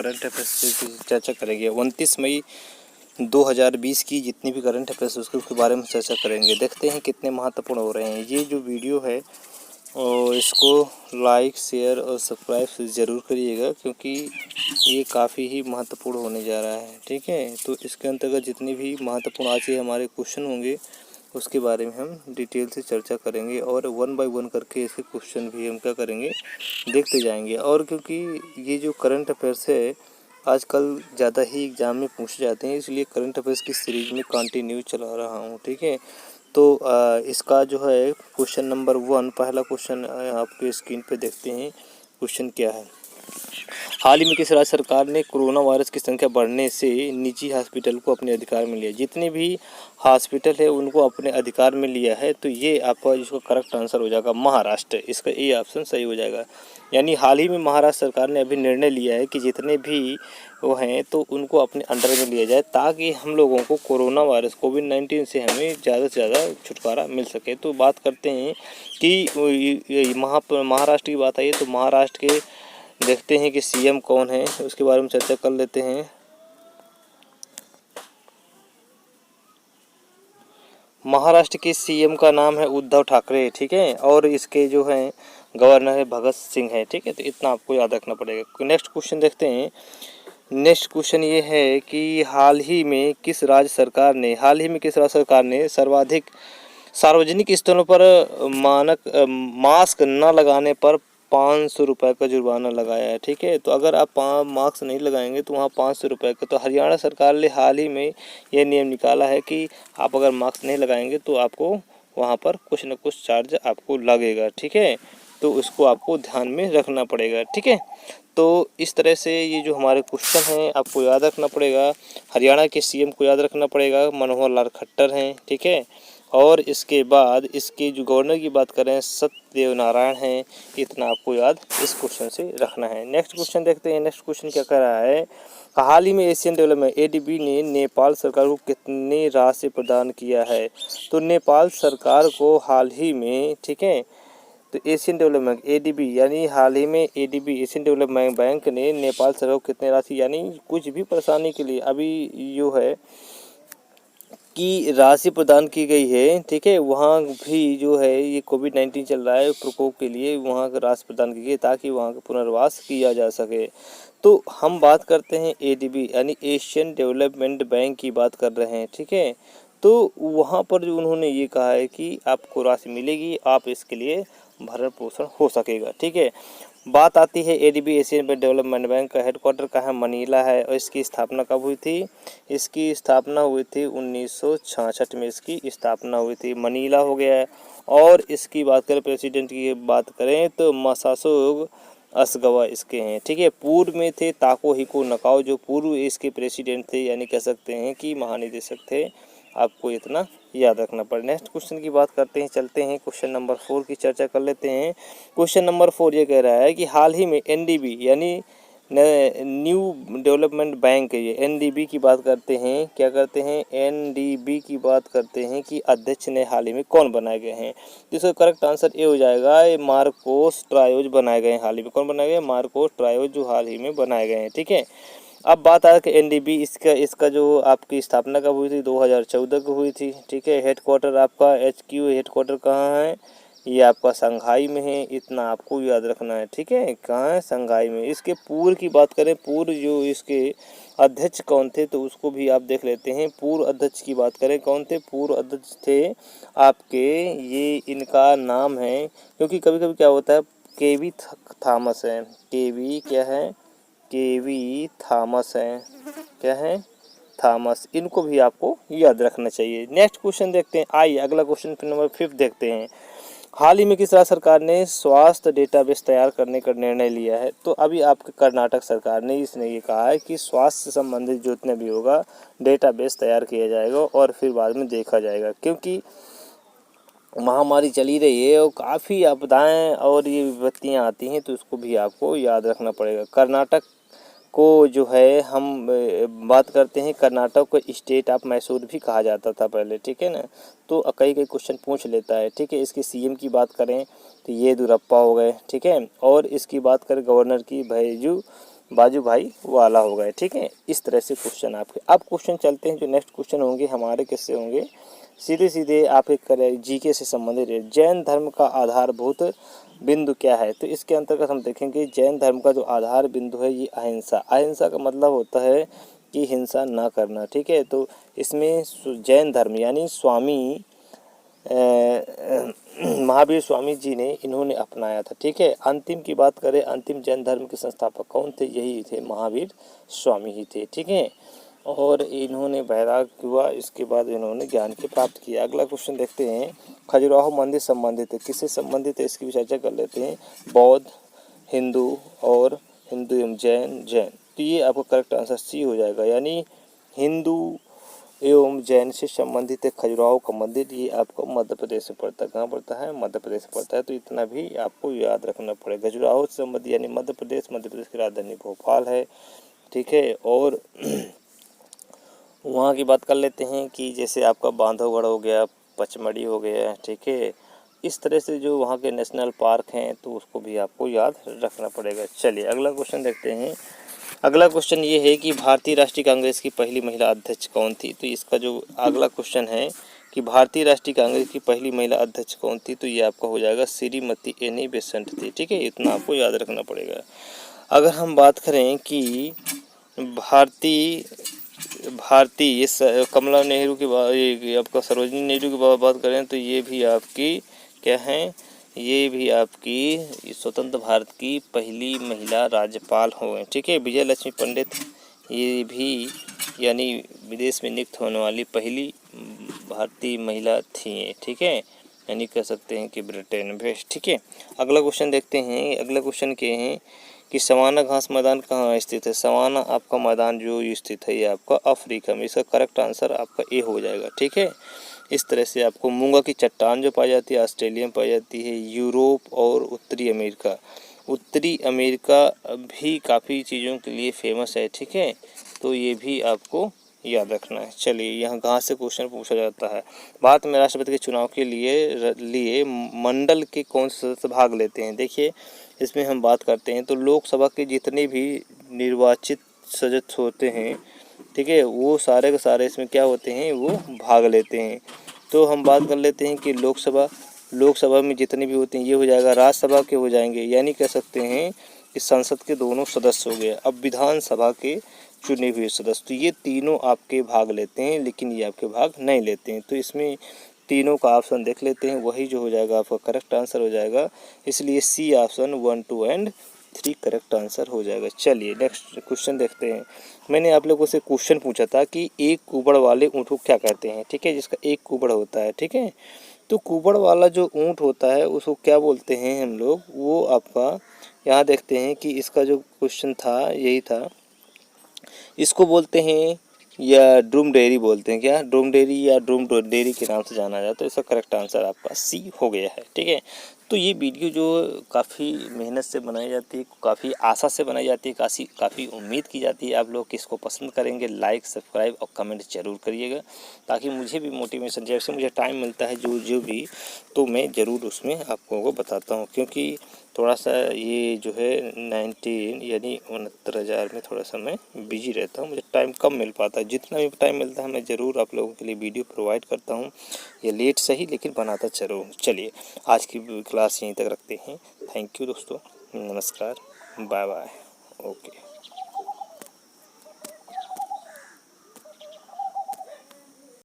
Current affairs की चर्चा करेंगे। 29 मई 2020 की जितनी भी करंट अफेयर्स उसके बारे में चर्चा करेंगे। देखते हैं कितने महत्वपूर्ण हो रहे हैं। ये जो वीडियो है और इसको लाइक, शेयर और सब्सक्राइब ज़रूर करिएगा, क्योंकि ये काफ़ी ही महत्वपूर्ण होने जा रहा है। ठीक है, तो इसके अंतर्गत जितनी भी महत्वपूर्ण आज के हमारे क्वेश्चन होंगे उसके बारे में हम डिटेल से चर्चा करेंगे, और 1 बाय 1 करके इसके क्वेश्चन भी हम क्या करेंगे, देखते जाएंगे। और क्योंकि ये जो करंट अफेयर्स है आजकल ज़्यादा ही एग्ज़ाम में पूछे जाते हैं, इसलिए करंट अफेयर्स की सीरीज़ में कंटिन्यू चला रहा हूँ। ठीक है, तो इसका जो है क्वेश्चन नंबर 1, पहला क्वेश्चन आपके स्क्रीन पे देखते हैं। क्वेश्चन क्या है, हाल ही में किस राज्य सरकार ने कोरोना वायरस की संख्या बढ़ने से निजी हॉस्पिटल को अपने अधिकार में लिया? जितने भी हॉस्पिटल है उनको अपने अधिकार में लिया है, तो ये आपका इसका करेक्ट आंसर हो जाएगा महाराष्ट्र। इसका ए ऑप्शन सही हो जाएगा। यानी हाल ही में महाराष्ट्र सरकार ने अभी निर्णय लिया है कि जितने भी वो हैं तो उनको अपने अंडर में लिया जाए, ताकि हम लोगों को कोरोना वायरस कोविड-19 से हमें ज़्यादा से ज़्यादा छुटकारा मिल सके। तो बात करते हैं कि महाराष्ट्र की बात आई है, तो महाराष्ट्र के देखते हैं कि सीएम कौन है, उसके बारे में चर्चा कर लेते हैं। महाराष्ट्र के सीएम का नाम है उद्धव ठाकरे। ठीक है, और इसके जो हैं गवर्नर है भगत सिंह है। ठीक है, तो इतना आपको याद रखना पड़ेगा। नेक्स्ट क्वेश्चन देखते हैं। नेक्स्ट क्वेश्चन ये है कि हाल ही में किस राज्य सरकार ने सर्वाधिक सार्वजनिक स्थलों पर मास्क न लगाने पर 500 रुपये का जुर्माना लगाया है। ठीक है, तो अगर आप मास्क नहीं लगाएंगे तो वहाँ 500 रुपये का। तो हरियाणा सरकार ने हाल ही में यह नियम निकाला है कि आप अगर मास्क नहीं लगाएंगे तो आपको वहाँ पर कुछ न कुछ चार्ज आपको लगेगा। ठीक है, तो उसको आपको ध्यान में रखना पड़ेगा। ठीक है, तो इस तरह से ये जो हमारे क्वेश्चन हैं आपको याद रखना पड़ेगा। हरियाणा के सीएम को याद रखना पड़ेगा, मनोहर लाल खट्टर हैं। ठीक है, और इसके बाद इसके जो गवर्नर की बात करें सत्यदेव नारायण हैं। इतना आपको याद इस क्वेश्चन से रखना है। नेक्स्ट क्वेश्चन देखते हैं। नेक्स्ट क्वेश्चन क्या कर रहा है, हाल ही में एशियन डेवलपमेंट एडीबी ने नेपाल सरकार को कितनी राशि प्रदान किया है? तो नेपाल सरकार को हाल ही में, ठीक है, तो एशियन डेवलपमेंट एडीबी यानी हाल ही में एडीबी एशियन डेवलपमेंट बैंक ने नेपाल सरकार को कितनी राशि, यानी कुछ भी परेशानी के लिए अभी जो है की राशि प्रदान की गई है। ठीक है, वहाँ भी जो है ये कोविड-19 चल रहा है प्रकोप के लिए वहाँ राशि प्रदान की गई ताकि वहाँ का पुनर्वास किया जा सके। तो हम बात करते हैं एडीबी यानी एशियन डेवलपमेंट बैंक की बात कर रहे हैं। ठीक है, तो वहाँ पर जो उन्होंने ये कहा है कि आपको राशि मिलेगी, आप इसके लिए भरण पोषण हो सकेगा। ठीक है, बात आती है एडीबी एशियन डेवलपमेंट बैंक का हेडक्वार्टर कहाँ है, मनीला है। और इसकी स्थापना कब हुई थी? इसकी स्थापना हुई थी 1966 में इसकी स्थापना हुई थी। मनीला हो गया है। और इसकी बात करें प्रेसिडेंट की बात करें तो मासासो असगवा इसके हैं। ठीक है, पूर्व में थे ताको हिको नकाओ जो पूर्व इसके प्रेसिडेंट थे, यानी कह सकते हैं कि महानिदेशक थे। आपको इतना याद रखना पड़े। नेक्स्ट क्वेश्चन की बात करते हैं, चलते हैं क्वेश्चन नंबर 4 की चर्चा कर लेते हैं। क्वेश्चन नंबर 4 ये कह रहा है कि हाल ही में एनडीबी यानी न्यू डेवलपमेंट बैंक है, ये एनडीबी की बात करते हैं। क्या करते हैं, एनडीबी की बात करते हैं कि अध्यक्ष ने हाल ही में कौन बनाए गए हैं? इसका करेक्ट आंसर ये हो जाएगा, ये मार्कोस ट्रायोज बनाए गए हैं। हाल ही में कौन बनाए गए? मार्कोस ट्रायोज जो हाल ही में बनाए गए हैं। ठीक है, अब बात आ कि एनडीबी इसका जो आपकी स्थापना कब हुई थी? 2014 को हुई थी। ठीक है, हेडक्वार्टर आपका एचक्यू हेडक्वार्टर कहाँ है? ये आपका संघाई में है। इतना आपको याद रखना है। ठीक है, कहाँ है? संघाई में। इसके पूर्व की बात करें, पूर्व जो इसके अध्यक्ष कौन थे तो उसको भी आप देख लेते हैं। पूर्व अध्यक्ष की बात करें कौन थे? पूर्व अध्यक्ष थे आपके, ये इनका नाम है, क्योंकि कभी कभी क्या होता है केवी थॉमस है। केवी क्या है? केवी थॉमस है। क्या है? थॉमस। इनको भी आपको याद रखना चाहिए। नेक्स्ट क्वेश्चन देखते हैं। आइए अगला क्वेश्चन नंबर 5 देखते हैं। हाल ही में किस राज्य सरकार ने स्वास्थ्य डेटाबेस तैयार करने का निर्णय लिया है? तो अभी आपके कर्नाटक सरकार ने इसने ये कहा है कि स्वास्थ्य से संबंधित जितने भी होगा डेटाबेस तैयार किया जाएगा और फिर बाद में देखा जाएगा, क्योंकि महामारी चली रही है और काफ़ी आपदाएं और ये विपत्तियां आती हैं, तो उसको भी आपको याद रखना पड़ेगा। कर्नाटक को जो है हम बात करते हैं, कर्नाटक को स्टेट ऑफ मैसूर भी कहा जाता था पहले। ठीक है ना, तो कई कई क्वेश्चन पूछ लेता है। ठीक है, इसके सीएम की बात करें तो ये येदियुरप्पा हो गए। ठीक है, और इसकी बात करें गवर्नर की, बैजू बाजू भाई वाला हो गए। ठीक है, इस तरह से क्वेश्चन आपके। अब क्वेश्चन चलते हैं, जो नेक्स्ट क्वेश्चन होंगे हमारे किससे होंगे, सीधे सीधे आपके करें जीके से संबंधित है। जैन धर्म का आधारभूत बिंदु क्या है? तो इसके अंतर्गत हम देखेंगे जैन धर्म का जो आधार बिंदु है ये अहिंसा। अहिंसा का मतलब होता है कि हिंसा ना करना। ठीक है, तो इसमें जैन धर्म यानी स्वामी महावीर स्वामी जी ने इन्होंने अपनाया था। ठीक है, अंतिम की बात करें, अंतिम जैन धर्म के संस्थापक कौन थे? यही थे, महावीर स्वामी ही थे। ठीक है, और इन्होंने वैराग्य हुआ, इसके बाद इन्होंने ज्ञान की प्राप्त किया। अगला क्वेश्चन देखते हैं, खजुराहो मंदिर संबंधित है, किससे संबंधित है इसकी भी चर्चा कर लेते हैं। बौद्ध, हिंदू और हिंदू एवं जैन। तो ये आपका करेक्ट आंसर सी हो जाएगा, यानी हिंदू एवं जैन से संबंधित है खजुराहो का मंदिर। ये आपको मध्य प्रदेश में पड़ता है। कहाँ पड़ता है? मध्य प्रदेश में पड़ता है। तो इतना भी आपको याद रखना पड़ेगा। खजुराहो से संबंधित यानी मध्य प्रदेश की राजधानी भोपाल है। ठीक है, और वहाँ की बात कर लेते हैं कि जैसे आपका बांधवगढ़ हो गया, पचमढ़ी हो गया। ठीक है, इस तरह से जो वहाँ के नेशनल पार्क हैं तो उसको भी आपको याद रखना पड़ेगा। चलिए अगला क्वेश्चन देखते हैं। अगला क्वेश्चन ये है कि भारतीय राष्ट्रीय कांग्रेस की पहली महिला अध्यक्ष कौन थी? तो इसका जो अगला क्वेश्चन है कि भारतीय राष्ट्रीय कांग्रेस की पहली महिला अध्यक्ष कौन थी, तो ये आपका हो जाएगा श्रीमती एनी बेसेंट थी। ठीक है, इतना आपको याद रखना पड़ेगा। अगर हम बात करें कि भारतीय कमला नेहरू की बात, आपका सरोजिनी नेहरू की बात करें तो ये भी आपकी क्या है, ये भी आपकी स्वतंत्र भारत की पहली महिला राज्यपाल हो गए। ठीक है, विजय लक्ष्मी पंडित ये भी यानी विदेश में नियुक्त होने वाली पहली भारतीय महिला थी। ठीक है, यानी कह सकते हैं कि ब्रिटेन में। ठीक है, अगला क्वेश्चन देखते हैं। अगला क्वेश्चन के हैं कि सवाना घास मैदान कहाँ स्थित है? सवाना आपका मैदान जो स्थित है ये आपका अफ्रीका में। इसका करेक्ट आंसर आपका ए हो जाएगा। ठीक है, इस तरह से आपको मूंगा की चट्टान जो पाई जाती है ऑस्ट्रेलिया में पाई जाती है। यूरोप और उत्तरी अमेरिका भी काफ़ी चीज़ों के लिए फेमस है। ठीक है, तो ये भी आपको याद रखना है। चलिए यहाँ घास से क्वेश्चन पूछा जाता है। भारत में राष्ट्रपति के चुनाव के लिए मंडल के कौन से सदस्य भाग लेते हैं? देखिए इसमें हम बात करते हैं तो लोकसभा के जितने भी निर्वाचित सदस्य होते हैं, ठीक है, वो सारे के सारे इसमें क्या होते हैं, वो भाग लेते हैं। तो हम बात कर लेते हैं कि लोकसभा में जितने भी होते हैं ये हो जाएगा। राज्यसभा के हो जाएंगे, यानी कह सकते हैं कि संसद के दोनों सदस्य हो गए। अब विधानसभा के चुने हुए सदस्य, तो ये तीनों आपके भाग लेते हैं, लेकिन ये आपके भाग नहीं लेते हैं। तो इसमें तीनों का ऑप्शन देख लेते हैं, वही जो हो जाएगा आपका करेक्ट आंसर हो जाएगा। इसलिए C option 1, 2 and 3 correct answer हो जाएगा। चलिए नेक्स्ट क्वेश्चन देखते हैं। मैंने आप लोगों से क्वेश्चन पूछा था कि एक कुबड़ वाले ऊँट को क्या कहते हैं? ठीक है, जिसका एक कुबड़ होता है। ठीक है, तो कुबड़ वाला जो ऊँट होता है उसको क्या बोलते हैं हम लोग, वो आपका यहाँ देखते हैं कि इसका जो क्वेश्चन था यही था। इसको बोलते हैं या ड्रूम डेयरी बोलते हैं। क्या ड्रूम डेयरी या ड्रूम डेयरी के नाम से जाना जाता है। इसका करेक्ट आंसर आपका सी हो गया है। ठीक है, तो ये वीडियो जो काफ़ी मेहनत से बनाई जाती है, काफ़ी आशा से बनाई जाती है, काफ़ी उम्मीद की जाती है आप लोग किसको पसंद करेंगे। लाइक, सब्सक्राइब और कमेंट ज़रूर करिएगा, ताकि मुझे भी मोटिवेशन, जैसे मुझे टाइम मिलता है जो भी, तो मैं ज़रूर उसमें आपको को बताता हूँ। क्योंकि थोड़ा सा ये जो है 19 यानी 69,000 में थोड़ा सा मैं बिजी रहता हूँ, मुझे टाइम कम मिल पाता है। जितना भी टाइम मिलता है मैं ज़रूर आप लोगों के लिए वीडियो प्रोवाइड करता हूँ, ये लेट सही लेकिन बनाता ज़रूर हूँ। चलिए आज की क्लास यहीं तक रखते हैं। थैंक यू दोस्तों, नमस्कार, बाय बाय, ओके।